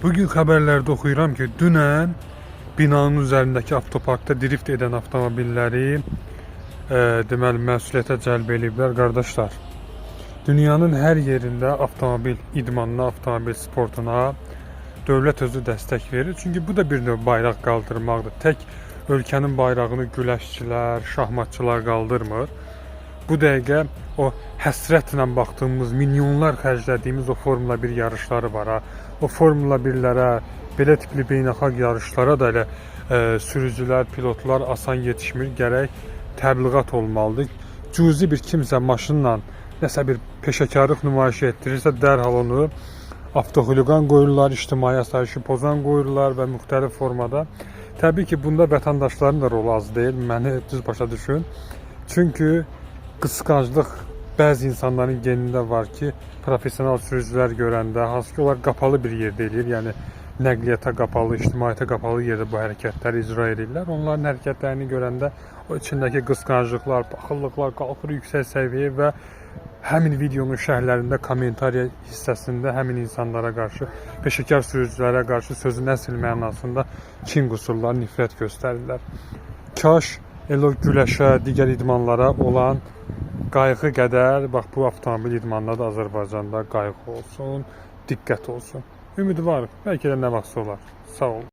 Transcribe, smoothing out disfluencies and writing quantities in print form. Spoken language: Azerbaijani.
Bugün haberlerde oxuyuram ki, dünən binanın üzərindəki avtoparkda drift edən avtomobilləri deməli məsuliyyətə cəlb ediblər. Qardaşlar, dünyanın hər yerində avtomobil idmanına, avtomobil sportuna dövlət özü dəstək verir. Çünki bu da bir növ bayraq qaldırmaqdır. Tək ölkənin bayrağını güləşçilər, şahmatçılar qaldırmır. Bu dəqiqə o həsrətlə baxdığımız, milyonlar xərclədiyimiz o Formula 1 yarışları var ha. O Formula 1-lərə, belə tipli beynəlxalq yarışlara da elə sürücülər, pilotlar asan yetişmir. Gərək təbliğat olmalıdır. Cüzi bir kimsə maşınla nəsə bir peşəkarlıq nümayiş etdirirsə, dərhal onu avtoxuliqan qoyurlar, ictimai asayişi pozan qoyurlar və müxtəlif formada. Təbii ki, bunda vətəndaşların da rolu az deyil. Məni düz başa düşün. Çünki qısqanclıq bəzi insanların genində var ki, profesional sürücülər görəndə, hansı ki onlar qapalı bir yerdə eləyir, yəni nəqliyyata qapalı, ictimaiyyətə qapalı yerdə bu hərəkətləri icra edirlər. Onların hərəkətlərini görəndə o içindəki qısqanclıqlar, baxıllıqlar qalxır yüksək səviyyəyə və həmin videonun şərhlərində, kommentariya hissəsində həmin insanlara qarşı, peşəkar sürücülərə qarşı sözün əsl mənasında kin qusurlar, nifrət göstərirlər. Kaş elə güləşə, digər idmanlara olan qayğı qədər, bax bu avtomobil idmanında da Azərbaycanda qayğı olsun, diqqət olsun. Ümid var, bəlkə də nə vaxtsa olar. Sağ olun.